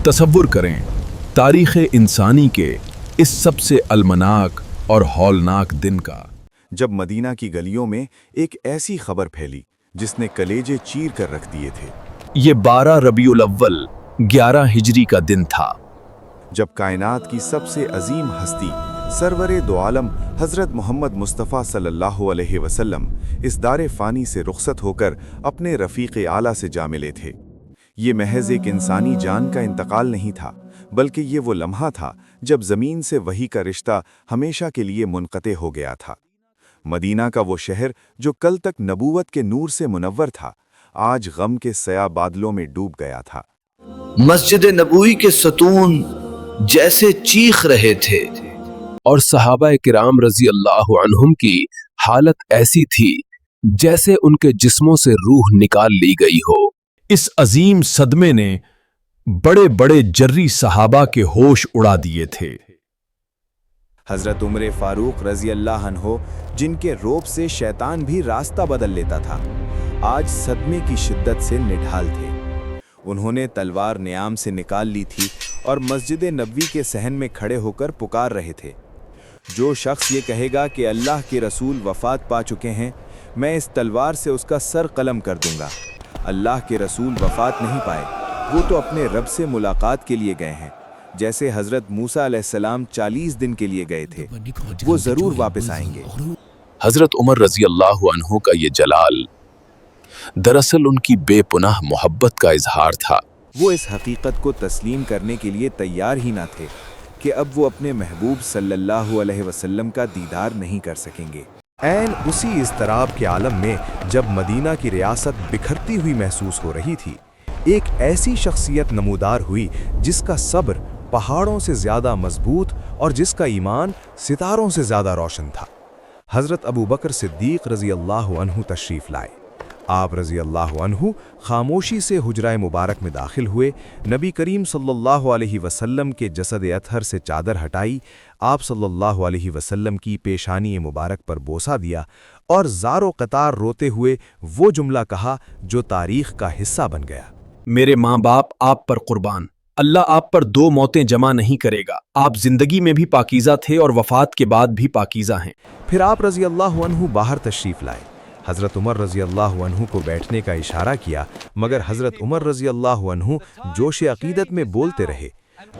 तसव्वुर करें तारीख़ इंसानी के इस सबसे अलमनाक और हौलनाक दिन का, जब मदीना की गलियों में एक ऐसी खबर फैली जिसने कलेजे चीर कर रख दिए थे। ये 12 रबीउल अव्वल 11 हिजरी का दिन था, जब कायनात की सबसे अजीम हस्ती सरवरे दो आलम हज़रत मोहम्मद मुस्तफ़ा सल्लल्लाहु अलैहि वसल्लम इस दारे फ़ानी से रुखसत होकर अपने रफ़ीक़ आला से जा मिले थे। ये महज एक इंसानी जान का इंतकाल नहीं था, बल्कि ये वो लम्हा था जब ज़मीन से वही का रिश्ता हमेशा के लिए मुनक़ते हो गया था। मदीना का वो शहर जो कल तक नबूवत के नूर से मुनव्वर था, आज गम के सया बादलों में डूब गया था। मस्जिद नबूई के सतून जैसे चीख रहे थे और सहाबा किराम रज़ी अल्लाह अन्हुम की हालत ऐसी थी जैसे उनके जिस्मों से रूह निकाल ली गई हो। इस अजीम सदमे ने बड़े बड़े जर्री सहाबा के होश उड़ा दिए थे। हज़रत उमर फ़ारूक रज़ी अल्लाह अन्हो, जिनके रोब से शैतान भी रास्ता बदल लेता था, आज सदमे की शिद्दत से निढाल थे। उन्होंने तलवार नियाम से निकाल ली थी और मस्जिद नबवी के सहन में खड़े होकर पुकार रहे थे, जो शख्स ये कहेगा कि अल्लाह के रसूल वफ़ात पा चुके हैं, मैं इस तलवार से उसका सर कलम कर दूंगा। अल्लाह के रसूल वफ़ात नहीं पाए, वो तो अपने रब से मुलाकात के लिए गए हैं। जैसे हज़रत मूसा अलैहिस्सलाम 40 दिन के लिए गए थे, वो ज़रूर वापस आएंगे। हज़रत उमर रज़ी अल्लाह अन्हु का ये जलाल दरअसल उनकी बेपुनाह मोहब्बत का इजहार था। वो इस हकीकत को तस्लीम करने के लिए तैयार ही ना थे कि अब वो अपने महबूब सल्लल्लाहु अलैहि वसल्लम का दीदार नहीं कर सकेंगे। ऐन उसी इज़्तिराब के आलम में जब मदीना की रियासत बिखरती हुई महसूस हो रही थी, एक ऐसी शख्सियत नमूदार हुई जिसका सब्र पहाड़ों से ज़्यादा मजबूत और जिसका ईमान सितारों से ज़्यादा रोशन था। हज़रत अबू बकर सिद्दीक़ रज़ी अल्लाह अन्हु तशरीफ़ लाए। आप रज़ी अल्लाह अन्हु खामोशी से हुजरा मुबारक में दाखिल हुए। नबी करीम सल्लल्लाहु अलैहि वसल्लम के जसद अतहर से चादर हटाई, आप सल्लल्लाहु अलैहि वसल्लम की पेशानी मुबारक पर बोसा दिया और ज़ारो क़तार रोते हुए वो जुमला कहा जो तारीख़ का हिस्सा बन गया। मेरे माँ बाप आप पर कुर्बान, अल्लाह आप पर 2 मौतें जमा नहीं करेगा। आप जिंदगी में भी पाकीज़ा थे और वफ़ात के बाद भी पाकीज़ा हैं। फिर आप रज़ी अल्लाह अन्हु बाहर तशरीफ़ लाए। हज़रत उमर रज़ी अल्लाह अन्हु को बैठने का इशारा किया, मगर हज़रत उमर रज़ी अल्लाह अन्हु जोश अक़ीदत में बोलते रहे।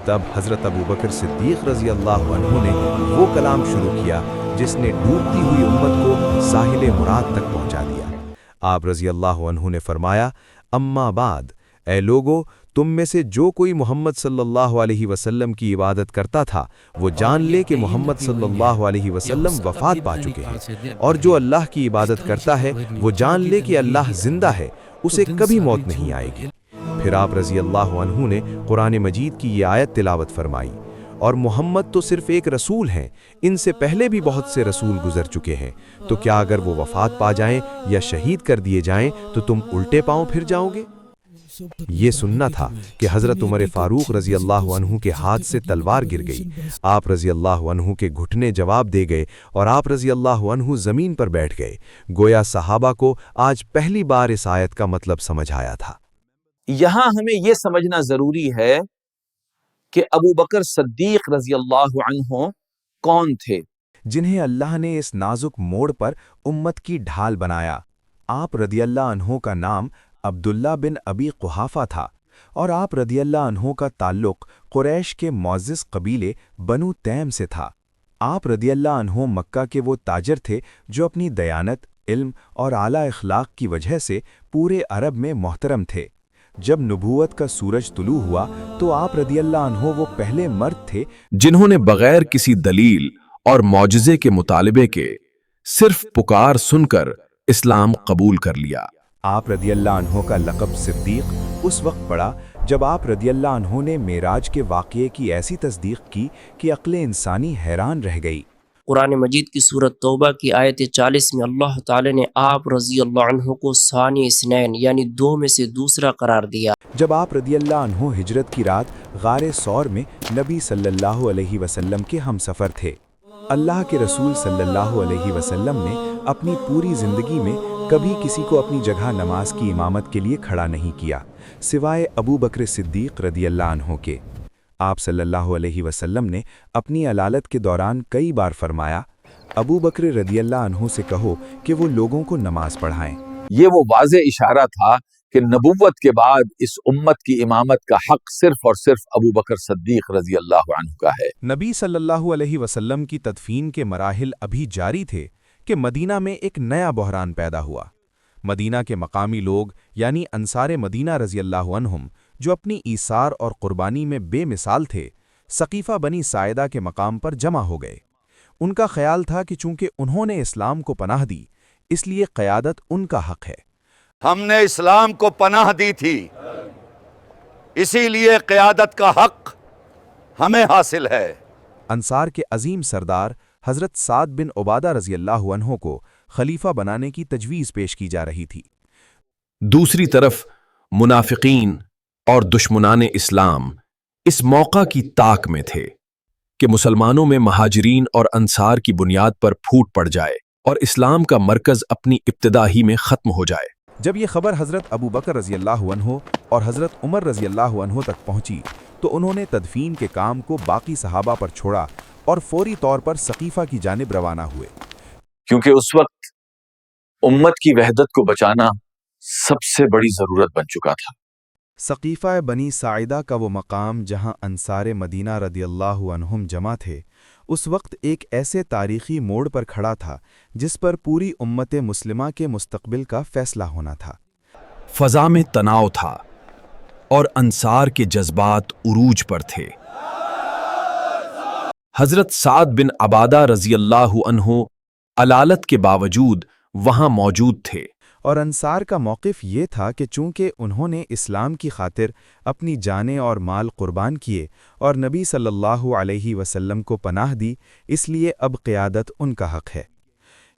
तब हज़रत अबू बकर सिद्दीक़ रज़ी अल्लाह अन्हु ने वो कलाम शुरू किया जिसने डूबती हुई उम्मत को साहिल मुराद तक पहुँचा दिया। आप रज़ी अल्लाह अन्हु ने फरमाया, अम्मा बाद, ऐ लोगो, तुम में से जो कोई मोहम्मद सल्लल्लाहु अलैहि वसल्लम की इबादत करता था, वो जान ले कि मोहम्मद सल्लल्लाहु अलैहि वसल्लम वफ़ात पा चुके हैं, और जो अल्लाह की इबादत करता है वो जान ले कि अल्लाह जिंदा है, उसे कभी मौत नहीं आएगी। फिर आप रज़ी अल्लाह अन्हु ने कुरान मजीद की ये आयत तिलावत फरमाई, और मोहम्मद तो सिर्फ एक रसूल हैं, इनसे पहले भी बहुत से रसूल गुजर चुके हैं, तो क्या अगर वो वफ़ात पा जाएं या शहीद कर दिए जाएं तो तुम उल्टे पांव फिर जाओगे? ये सुनना था कि हज़रत उमर फ़ारूक रज़ी अल्लाह अन्हु के हाथ से तलवार गिर गई। आप रज़ी अल्लाह अन्हु के घुटने जवाब दे गए और आप रज़ी अल्लाह अन्हु ज़मीन पर बैठ गए। गोया सहाबा को आज पहली बार इस आयत का मतलब समझ आया था। यहाँ हमें यह समझना ज़रूरी है कि अबू बकर सिद्दीक़ रज़ी अल्लाह अन्हु कौन थे, जिन्हें अल्लाह ने इस नाजुक मोड़ पर उम्मत की ढाल बनाया। आप रज़ी अल्लाह अन्हु का नाम अब्दुल्ला बिन अबी कुहाफ़ा था और आप रज़ियल्लाहु अन्हु का ताल्लुक़ कुरैश के मुअज़्ज़िज़ कबीले बनु तैम से था। आप रज़ियल्लाहु अन्हु मक्का के वो ताजर थे जो अपनी दयानत, इल्म और आला इख़लाक़ की वजह से पूरे अरब में मोहतरम थे। जब नबूवत का सूरज तुलू हुआ तो आप रज़ियल्लाहु अन्हु वो पहले मर्द थे जिन्होंने बग़ैर किसी दलील और मौजज़े के मुतालिबे के सिर्फ पुकार सुनकर इस्लाम कबूल कर लिया। आप रज़ियल्लाहु अन्हु का लक़ब सिद्दीक़ उस वक्त पड़ा जब आप रज़ियल्लाहु अन्हु ने मेराज के वाक़ये की ऐसी तस्दीक़ की कि अक़्ल इंसानी हैरान रह गई। कुरान मजीद की सूरत तौबा की आयत 40 में अल्लाह ताला ने आप रज़ियल्लाहु अन्हु को सानी इस्नैन यानी 2 में से दूसरा करार दिया। जब आप रज़ियल्लाहु अन्हु हिजरत की रात गारे सौर में नबी सल्लल्लाहु अलैहि वसल्लम के हमसफ़र थे। अल्लाह के रसूल सल्लल्लाहु अलैहि वसल्लम ने अपनी पूरी ज़िंदगी में कभी किसी को अपनी जगह नमाज की इमामत के लिए खड़ा नहीं किया, سوائے ابو بکر صدیق رضی اللہ عنہ کے۔ آپ صلی اللہ علیہ وسلم نے اپنی علالت کے دوران کئی بار فرمایا، ابو بکر رضی اللہ عنہ سے کہو کہ وہ لوگوں کو نماز پڑھائیں۔ یہ وہ واضح اشارہ تھا کہ نبوت کے بعد اس امت کی امامت کا حق صرف اور صرف ابو بکر صدیق رضی اللہ عنہ کا ہے۔ نبی صلی اللہ علیہ وسلم کی تدفین کے مراحل ابھی جاری تھے کہ مدینہ میں ایک نیا بحران پیدا ہوا۔ مدینہ کے مقامی لوگ یعنی انصار مدینہ رضی اللہ عنہم، جو اپنی ایثار اور قربانی میں بے مثال تھے، سقیفہ بنی ساعدہ کے مقام پر جمع ہو گئے۔ ان کا خیال تھا کہ چونکہ انہوں نے اسلام کو پناہ دی، اس لیے قیادت ان کا حق ہے۔ ہم نے اسلام کو پناہ دی تھی، اسی لیے قیادت کا حق ہمیں حاصل ہے۔ انصار کے عظیم سردار حضرت سعد بن عبادہ رضی اللہ عنہ کو خلیفہ بنانے کی تجویز پیش کی جا رہی تھی۔ دوسری طرف منافقین اور دشمنان اسلام اس موقع کی طاق میں تھے کہ مسلمانوں میں مہاجرین اور انصار کی بنیاد پر پھوٹ پڑ جائے اور اسلام کا مرکز اپنی ابتدا ہی میں ختم ہو جائے۔ جب یہ خبر حضرت ابو بکر رضی اللہ عنہ اور حضرت عمر رضی اللہ عنہ تک پہنچی تو انہوں نے تدفین کے کام کو باقی صحابہ پر چھوڑا اور فوری طور پر سقیفہ کی جانب روانہ ہوئے، کیونکہ اس وقت امت کی وحدت کو بچانا سب سے بڑی ضرورت بن چکا تھا۔ سقیفہ بنی ساعدہ کا وہ مقام جہاں انصار مدینہ رضی اللہ عنہم جمع تھے، اس وقت ایک ایسے تاریخی موڑ پر کھڑا تھا جس پر پوری امت مسلمہ کے مستقبل کا فیصلہ ہونا تھا۔ فضا میں تناؤ تھا اور انصار کے جذبات عروج پر تھے۔ حضرت سعد بن عبادہ رضی اللہ عنہ علالت کے باوجود وہاں موجود تھے، اور انصار کا موقف یہ تھا کہ چونکہ انہوں نے اسلام کی خاطر اپنی جانیں اور مال قربان کیے اور نبی صلی اللہ علیہ وسلم کو پناہ دی، اس لیے اب قیادت ان کا حق ہے۔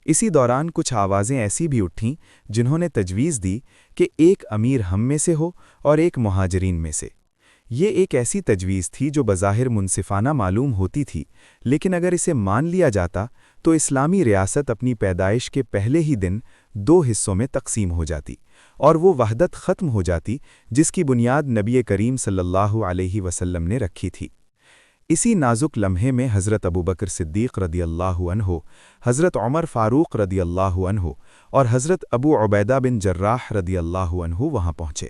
اسی دوران کچھ آوازیں ایسی بھی اٹھیں جنہوں نے تجویز دی کہ ایک امیر ہم میں سے ہو اور ایک مہاجرین میں سے۔ یہ ایک ایسی تجویز تھی جو بظاہر منصفانہ معلوم ہوتی تھی، لیکن اگر اسے مان لیا جاتا تو اسلامی ریاست اپنی پیدائش کے پہلے ہی دن دو حصوں میں تقسیم ہو جاتی اور وہ وحدت ختم ہو جاتی جس کی بنیاد نبی کریم صلی اللہ علیہ وسلم نے رکھی تھی۔ اسی نازک لمحے میں حضرت ابو بکر صدیق رضی اللہ عنہ، حضرت عمر فاروق رضی اللہ عنہ اور حضرت ابو عبیدہ بن جراح رضی اللہ عنہ وہاں پہنچے۔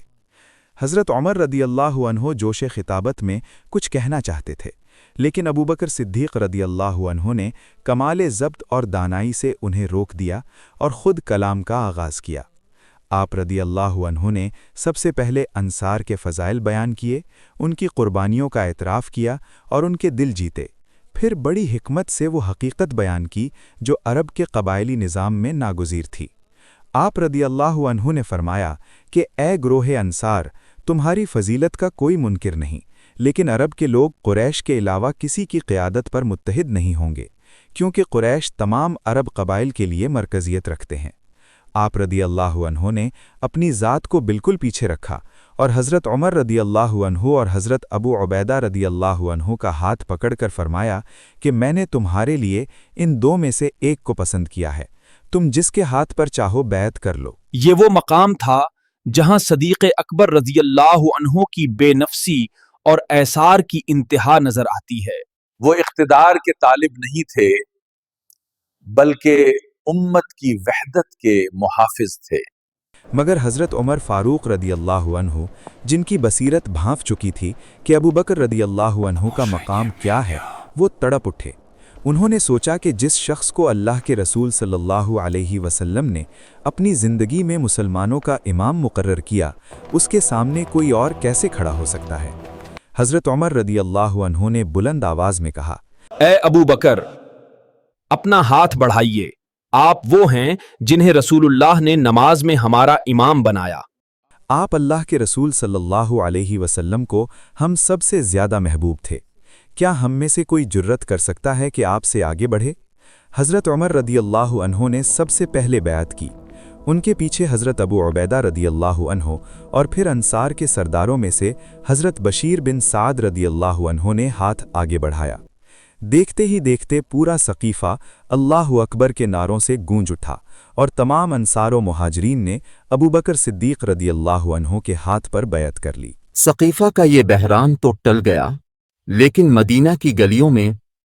حضرت عمر رضی اللہ عنہ جوش خطابت میں کچھ کہنا چاہتے تھے، لیکن ابو بکر صدیق رضی اللہ عنہ نے کمال ضبط اور دانائی سے انہیں روک دیا اور خود کلام کا آغاز کیا۔ آپ رضی اللہ عنہ نے سب سے پہلے انصار کے فضائل بیان کیے، ان کی قربانیوں کا اعتراف کیا اور ان کے دل جیتے۔ پھر بڑی حکمت سے وہ حقیقت بیان کی جو عرب کے قبائلی نظام میں ناگزیر تھی۔ آپ رضی اللہ عنہ نے فرمایا کہ اے گروہ انصار، تمہاری فضیلت کا کوئی منکر نہیں، لیکن عرب کے لوگ قریش کے علاوہ کسی کی قیادت پر متحد نہیں ہوں گے، کیونکہ قریش تمام عرب قبائل کے لیے مرکزیت رکھتے ہیں۔ آپ رضی اللہ عنہ نے اپنی ذات کو بالکل پیچھے رکھا اور حضرت عمر رضی اللہ عنہ اور حضرت ابو عبیدہ رضی اللہ عنہ کا ہاتھ پکڑ کر فرمایا کہ میں نے تمہارے لیے ان دو میں سے ایک کو پسند کیا ہے، تم جس کے ہاتھ پر چاہو بیعت کر لو۔ یہ وہ مقام تھا جہاں صدیق اکبر رضی اللہ عنہ کی بے نفسی اور ایثار کی انتہا نظر آتی ہے۔ وہ اقتدار کے طالب نہیں تھے بلکہ امت کی وحدت کے محافظ تھے۔ مگر حضرت عمر فاروق رضی اللہ عنہ، جن کی بصیرت بھانپ چکی تھی کہ ابو بکر رضی اللہ عنہ کا مقام کیا ہے، وہ تڑپ اٹھے۔ انہوں نے سوچا کہ جس شخص کو اللہ کے رسول صلی اللہ علیہ وسلم نے اپنی زندگی میں مسلمانوں کا امام مقرر کیا، اس کے سامنے کوئی اور کیسے کھڑا ہو سکتا ہے؟ حضرت عمر رضی اللہ عنہ نے بلند آواز میں کہا، اے ابو بکر، اپنا ہاتھ بڑھائیے، آپ وہ ہیں جنہیں رسول اللہ نے نماز میں ہمارا امام بنایا۔ آپ اللہ کے رسول صلی اللہ علیہ وسلم کو ہم سب سے زیادہ محبوب تھے، کیا ہم میں سے کوئی جرت کر سکتا ہے کہ آپ سے آگے بڑھے؟ حضرت عمر رضی اللہ عنہ نے سب سے پہلے بیعت کی، ان کے پیچھے حضرت ابو عبیدہ رضی اللہ عنہ اور پھر انصار کے سرداروں میں سے حضرت بشیر بن سعد رضی اللہ عنہ نے ہاتھ آگے بڑھایا۔ देखते ही देखते पूरा सकीफ़ा अल्लाहु अकबर के नारों से गूंज उठा और तमाम अंसार व मुहाजिरीन ने अबू बकर सिद्दीक़ रदियल्लाहु अन्हु के हाथ पर बैत कर ली। सकीफ़ा का ये बहरान तो टल गया, लेकिन मदीना की गलियों में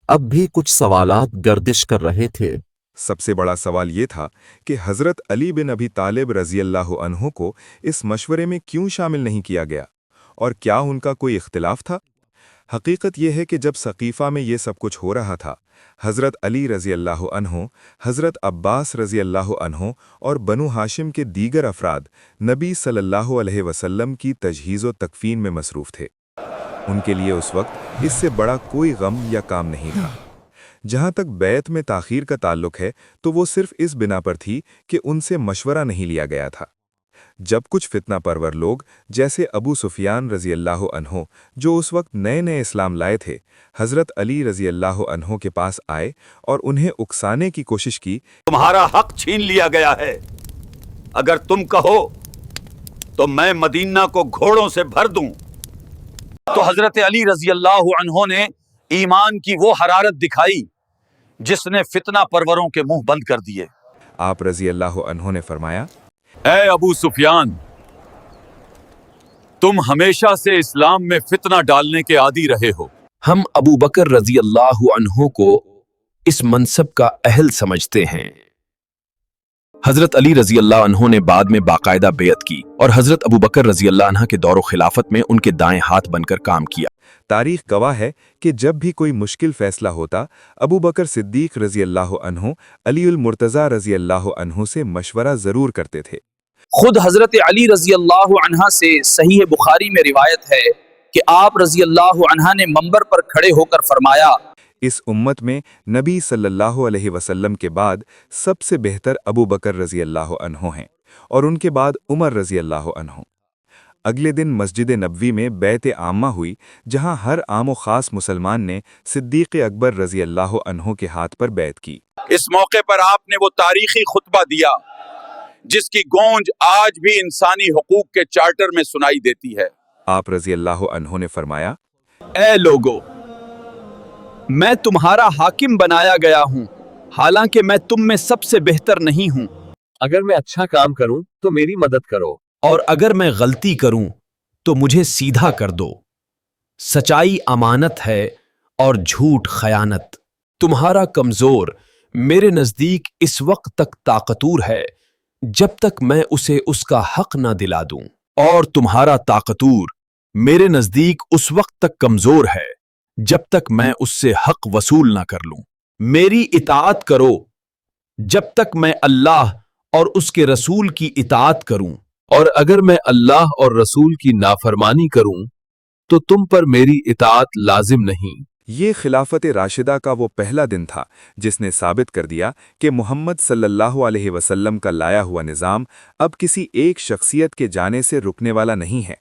अब भी कुछ सवालात गर्दिश कर रहे थे। सबसे बड़ा सवाल ये था कि हज़रत अली बिन अबी तालिब रज़ियल्लाहु अन्हु को इस मशवरे में क्यों शामिल नहीं किया गया, और क्या उनका कोई इख्तिलाफ था? हकीकत यह है कि जब सकीफ़ा में ये सब कुछ हो रहा था, हज़रत अली रज़ियल्लाहु अन्हु, हज़रत अब्बास रज़ियल्लाहु अन्हु और बनु हाशिम के दीगर अफराद नबी सल्लल्लाहु अलैहि वसल्लम की तजहीज़ व तकफ़ीन में मसरूफ़ थे। उनके लिए उस वक्त इससे बड़ा कोई गम या काम नहीं था। जहाँ तक बैत में ताख़ीर का ताल्लुक है तो वो सिर्फ इस बिना पर थी कि उनसे मशवरा नहीं लिया गया था। जब कुछ फितना परवर लोग जैसे अबू सुफियान रज़ियल्लाहु अन्हु, जो उस वक्त नए नए इस्लाम लाए थे, हज़रत अली रज़ियल्लाहु अन्हु के पास आए और उन्हें उकसाने की कोशिश की, तुम्हारा हक छीन लिया गया है, अगर तुम कहो तो मैं मदीना को घोड़ों से भर दूं। तो हजरत अली रज़ियल्लाहु अन्हु ने ईमान की वो हरारत दिखाई जिसने फितना परवरों के मुंह बंद कर दिए। आप रज़ियल्लाहु अन्हु ने फरमाया, ए अबू सुफियान, तुम हमेशा से इस्लाम में फितना डालने के आदी रहे हो। हम अबू बकर रजी अल्लाह अन्हु को इस मनसब का अहल समझते हैं। हजरत अली रजी अल्लाह अन्हु ने बाद में बाकायदा बेयत की और हजरत अबू बकर रजी अल्लाह अन्हा के दौर खिलाफत में उनके दाएं हाथ बनकर काम किया। तारीख गवाह है कि जब भी कोई मुश्किल फैसला होता, अबू बकर सिद्दीक़ रज़ियल्लाहु अन्हु अलीउल मुर्तज़ा रज़ियल्लाहु अन्हु से मशवरा ज़रूर करते थे। खुद हजरत अली रज़ियल्लाहु अन्हा से सहीह बुखारी में रिवायत है कि आप रज़ियल्लाहु अन्हा ने मंबर पर खड़े होकर फरमाया, इस उम्मत में नबी सल्लल्लाहु अलैहि वसल्लम के बाद सबसे बेहतर अबू बकर रज़ियल्लाहु अन्हु हैं और उनके बाद उमर रज़ियल्लाहु अन्हु। अगले दिन मस्जिद नबवी में बैत आम्मा हुई, जहां हर आम व ख़ास मुसलमान ने सिद्दीक़ अकबर रज़ियल्लाहु अन्हु के हाथ पर बैत की। इस मौके पर आपने वो तारीखी खुतबा दिया जिसकी गूंज आज भी इंसानी हुकूक के चार्टर में सुनाई देती है। आप रज़ियल्लाहु अन्हु ने फरमाया, ए लोगो, मैं तुम्हारा हाकिम बनाया गया हूँ, हालांकि मैं तुम में सबसे बेहतर नहीं हूँ। अगर मैं अच्छा काम करूं तो मेरी मदद करो, और अगर मैं गलती करूं तो मुझे सीधा कर दो। सच्चाई अमानत है और झूठ खयानत। तुम्हारा कमजोर मेरे नजदीक इस वक्त तक ताकतूर है जब तक मैं उसे उसका हक ना दिला दूं, और तुम्हारा ताकतूर मेरे नजदीक उस वक्त तक कमजोर है जब तक मैं उससे हक वसूल ना कर लूं। मेरी इताअत करो जब तक मैं अल्लाह और उसके रसूल की इताअत करूं, और अगर मैं अल्लाह और रसूल की नाफरमानी करूं तो तुम पर मेरी इताअत लाजिम नहीं। ये खिलाफत राशिदा का वो पहला दिन था जिसने साबित कर दिया कि मोहम्मद सल्लल्लाहु अलैहि वसल्लम का लाया हुआ निज़ाम अब किसी एक शख्सियत के जाने से रुकने वाला नहीं है।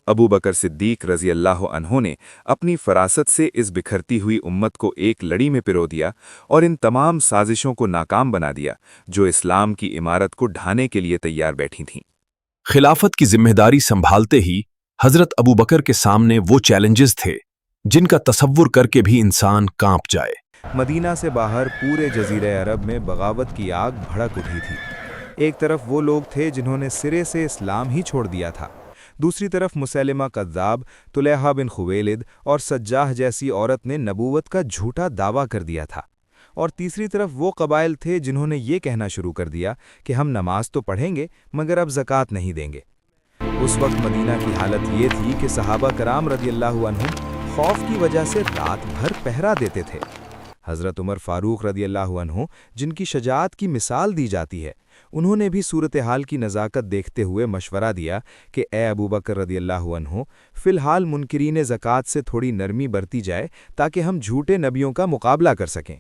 अबू बकर सिद्दीक़ रज़ियल्लाहु अन्हु ने अपनी फरासत से इस बिखरती हुई उम्मत को एक लड़ी में पिरो दिया और इन तमाम साजिशों को नाकाम बना दिया जो इस्लाम की इमारत को ढाने के लिए तैयार बैठी थीं। खिलाफत की जिम्मेदारी संभालते ही हजरत अबू बकर के सामने वो चैलेंजेस थे जिनका तसव्वुर करके भी इंसान कांप जाए। मदीना से बाहर पूरे जजीरे अरब में बगावत की आग भड़क उठी थी। एक तरफ वो लोग थे जिन्होंने सिरे से इस्लाम ही छोड़ दिया था, दूसरी तरफ मुसैलिमा कज़्ज़ाब, तुलैहा बिन खुवैलिद और सज्जाह जैसी औरत ने नबूवत का झूठा दावा कर दिया था, और तीसरी तरफ वो कबाइल थे जिन्होंने ये कहना शुरू कर दिया कि हम नमाज तो पढ़ेंगे मगर अब ज़कात नहीं देंगे। उस वक्त मदीना की हालत ये थी कि सहाबा कराम रज़ियल्लाहु अन्हुम खौफ की वजह से रात भर पहरा देते थे। हज़रत उमर फ़ारूक रज़ियल्लाहु अन्हु, जिनकी शजाअत की मिसाल दी जाती है, उन्होंने भी सूरत हाल की नज़ाकत देखते हुए मशवरा दिया कि ए अबू बकर रज़ियल्लाहु अन्हु, फ़िलहाल मुनकिरीन ज़कात से थोड़ी नरमी बरती जाए ताकि हम झूठे नबियों का मुकाबला कर सकें।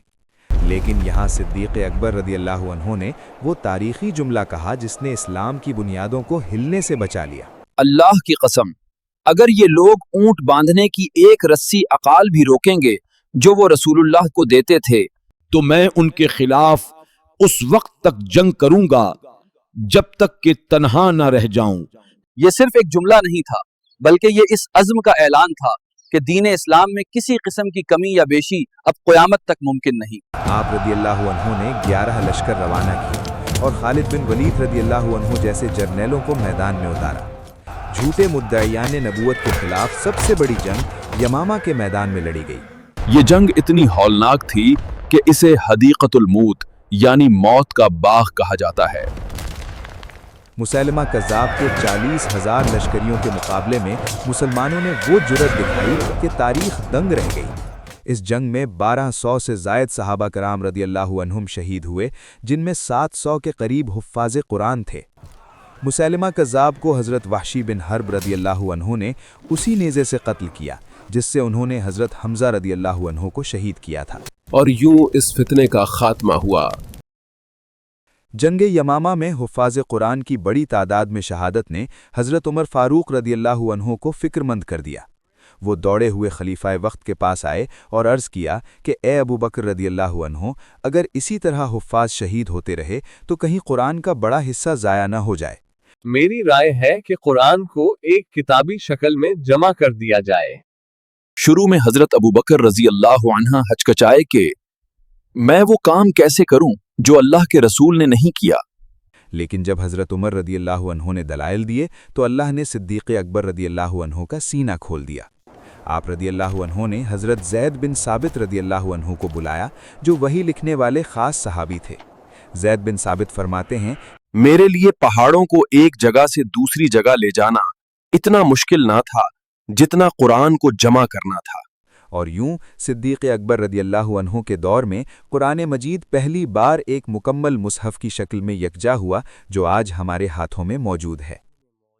लेकिन यहाँ सिद्दीक़ अकबर रज़ियल्लाहु अन्हु ने वो तारीख़ी जुमला कहा जिसने इस्लाम की बुनियादों को हिलने से बचा लिया। अल्लाह की कसम, अगर ये लोग ऊंट बांधने की एक रस्सी अकाल भी रोकेंगे जो वो रसूलुल्लाह को देते थे, तो मैं उनके खिलाफ उस वक्त तक जंग करूंगा जब तक कि तन्हा न रह जाऊं। ये सिर्फ एक जुमला नहीं था, बल्कि ये इस अज़्म का ऐलान था کہ دین اسلام میں کسی قسم کی کمی یا بیشی اب قیامت تک ممکن نہیں۔ آپ رضی اللہ عنہ نے 11 لشکر روانہ کیے اور خالد بن ولید رضی اللہ عنہ جیسے جرنیلوں کو میدان میں اتارا۔ جھوٹے مدعیان نبوت کے خلاف سب سے بڑی جنگ یمامہ کے میدان میں لڑی گئی۔ یہ جنگ اتنی ہولناک تھی کہ اسے حدیقۃ الموت یعنی موت کا باغ کہا جاتا ہے۔ مسیلمہ کذاب کے 40,000 لشکریوں کے مقابلے میں مسلمانوں نے وہ جرأت دکھائی کہ تاریخ دنگ رہ گئی۔ اس جنگ میں 1200 سے زائد صحابہ کرام رضی اللہ عنہم شہید ہوئے، جن میں 700 کے قریب حفاظ قرآن تھے۔ مسیلمہ کذاب کو حضرت وحشی بن حرب رضی اللہ عنہ نے اسی نیزے سے قتل کیا جس سے انہوں نے حضرت حمزہ رضی اللہ عنہ کو شہید کیا تھا، اور یوں اس فتنے کا خاتمہ ہوا۔ جنگ یمامہ میں حفاظ قرآن کی بڑی تعداد میں شہادت نے حضرت عمر فاروق رضی اللہ عنہ کو فکر مند کر دیا۔ وہ دوڑے ہوئے خلیفہ وقت کے پاس آئے اور عرض کیا کہ اے ابو بکر رضی اللہ عنہ، اگر اسی طرح حفاظ شہید ہوتے رہے تو کہیں قرآن کا بڑا حصہ ضائع نہ ہو جائے۔ میری رائے ہے کہ قرآن کو ایک کتابی شکل میں جمع کر دیا جائے۔ شروع میں حضرت ابو بکر رضی اللہ عنہ ہچکچائے کہ میں وہ کام کیسے کروں جو اللہ کے رسول نے نہیں کیا، لیکن جب حضرت عمر رضی اللہ عنہ نے دلائل دیے تو اللہ نے صدیق اکبر رضی اللہ عنہ کا سینہ کھول دیا۔ آپ رضی اللہ عنہ نے حضرت زید بن ثابت رضی اللہ عنہ کو بلایا جو وحی لکھنے والے خاص صحابی تھے۔ زید بن ثابت فرماتے ہیں، میرے لیے پہاڑوں کو ایک جگہ سے دوسری جگہ لے جانا اتنا مشکل نہ تھا جتنا قرآن کو جمع کرنا تھا۔ اور یوں صدیق اکبر رضی اللہ عنہ کے دور میں قرآن مجید پہلی بار ایک مکمل مصحف کی شکل میں یکجا ہوا جو آج ہمارے ہاتھوں میں موجود ہے۔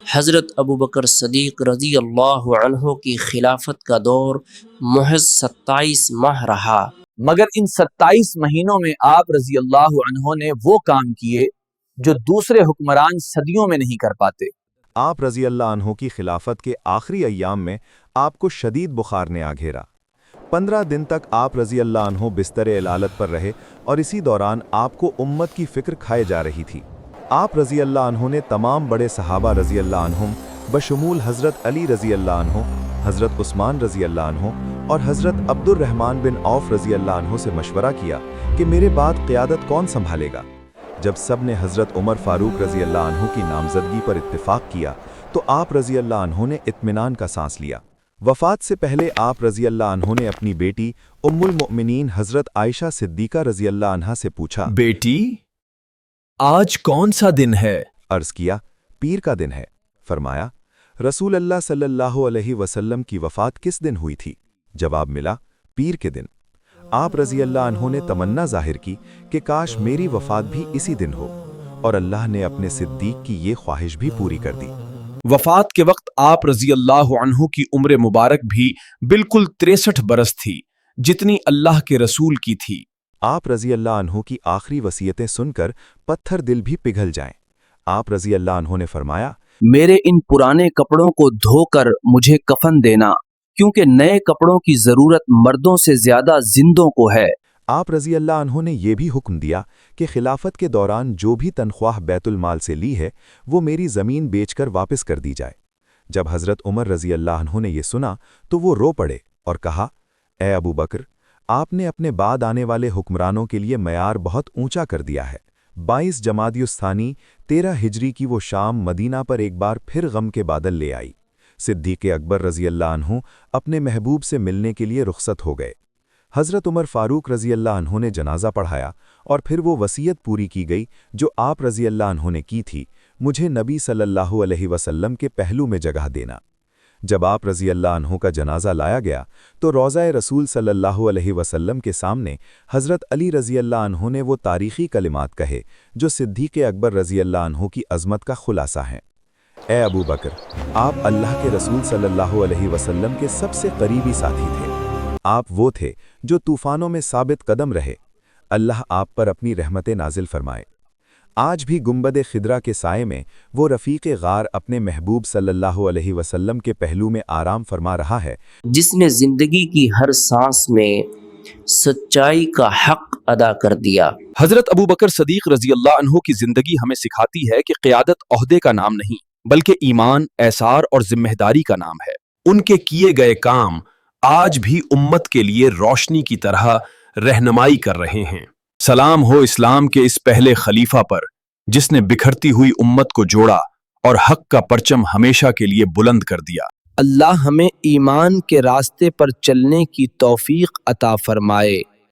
حضرت ابو بکر صدیق رضی اللہ عنہ کی خلافت کا دور محض 27 ماہ رہا، مگر ان 27 مہینوں میں آپ رضی اللہ عنہ نے وہ کام کیے جو دوسرے حکمران صدیوں میں نہیں کر پاتے۔ آپ رضی اللہ عنہ کی خلافت کے آخری ایام میں آپ کو شدید بخار نے آ گھیرا۔ 15 دن تک آپ رضی اللہ عنہ بستر علالت پر رہے اور اسی دوران آپ کو امت کی فکر کھائے جا رہی تھی۔ آپ رضی اللہ عنہ نے تمام بڑے صحابہ رضی اللہ عنہم بشمول حضرت علی رضی اللہ عنہ، حضرت عثمان رضی اللہ عنہ اور حضرت عبد الرحمن بن عوف رضی اللہ عنہ سے مشورہ کیا کہ میرے بعد قیادت کون سنبھالے گا۔ جب سب نے حضرت عمر فاروق رضی اللہ عنہ کی نامزدگی پر اتفاق کیا تو آپ رضی اللہ عنہ نے اطمینان کا سانس لیا۔ وفات سے پہلے آپ رضی اللہ عنہ نے اپنی بیٹی ام المؤمنین حضرت عائشہ صدیقہ رضی اللہ عنہا سے پوچھا، بیٹی آج کون سا دن ہے؟ عرض کیا، پیر کا دن ہے۔ فرمایا، رسول اللہ صلی اللہ علیہ وسلم کی وفات کس دن ہوئی تھی؟ جواب ملا، پیر کے دن۔ آپ رضی اللہ عنہ نے تمنا ظاہر کی کہ کاش میری وفات بھی اسی دن ہو، اور اللہ نے اپنے صدیق کی یہ خواہش بھی پوری کر دی۔ وفات کے وقت آپ رضی اللہ عنہ کی عمر مبارک بھی بالکل 63 برس تھی جتنی اللہ کے رسول کی تھی۔ آپ رضی اللہ عنہ کی آخری وصیتیں سن کر پتھر دل بھی پگھل جائیں۔ آپ رضی اللہ عنہ نے فرمایا، میرے ان پرانے کپڑوں کو دھو کر مجھے کفن دینا، کیونکہ نئے کپڑوں کی ضرورت مردوں سے زیادہ زندوں کو ہے۔ آپ رضی اللہ عنہ نے یہ بھی حکم دیا کہ خلافت کے دوران جو بھی تنخواہ بیت المال سے لی ہے وہ میری زمین بیچ کر واپس کر دی جائے۔ جب حضرت عمر رضی اللہ عنہ نے یہ سنا تو وہ رو پڑے اور کہا، اے ابو بکر، آپ نے اپنے بعد آنے والے حکمرانوں کے لیے معیار بہت اونچا کر دیا ہے۔ 22 جمادی الثانی 13 ہجری کی وہ شام مدینہ پر ایک بار پھر غم کے بادل لے آئی۔ صدیق اکبر رضی اللہ عنہ اپنے محبوب سے ملنے کے لیے رخصت ہو گئے۔ حضرت عمر فاروق رضی اللہ عنہ نے جنازہ پڑھایا اور پھر وہ وصیت پوری کی گئی جو آپ رضی اللہ عنہ نے کی تھی، مجھے نبی صلی اللہ علیہ وسلم کے پہلو میں جگہ دینا۔ جب آپ رضی اللہ عنہ کا جنازہ لایا گیا تو روضہ رسول صلی اللہ علیہ وسلم کے سامنے حضرت علی رضی اللہ عنہ نے وہ تاریخی کلمات کہے جو صدیق اکبر رضی اللہ عنہ کی عظمت کا خلاصہ ہیں۔ اے ابو بکر، آپ اللہ کے رسول صلی اللہ علیہ وسلم کے سب سے قریبی ساتھی تھے۔ آپ وہ تھے جو طوفانوں میں ثابت قدم رہے۔ اللہ آپ پر اپنی رحمت نازل فرمائے۔ آج بھی گنبد خضرا کے سائے میں وہ رفیق غار اپنے محبوب صلی اللہ علیہ وسلم کے پہلو میں آرام فرما رہا ہے، جس نے زندگی کی ہر سانس میں سچائی کا حق ادا کر دیا۔ حضرت ابو بکر صدیق رضی اللہ عنہ کی زندگی ہمیں سکھاتی ہے کہ قیادت عہدے کا نام نہیں بلکہ ایمان، اعصار اور ذمہ داری کا نام ہے۔ ان کے کیے گئے کام آج بھی امت کے لیے روشنی کی طرح رہنمائی کر رہے ہیں۔ سلام ہو اسلام کے اس پہلے خلیفہ پر جس نے بکھرتی ہوئی امت کو جوڑا اور حق کا پرچم ہمیشہ کے لیے بلند کر دیا۔ اللہ ہمیں ایمان کے راستے پر چلنے کی توفیق عطا فرمائے۔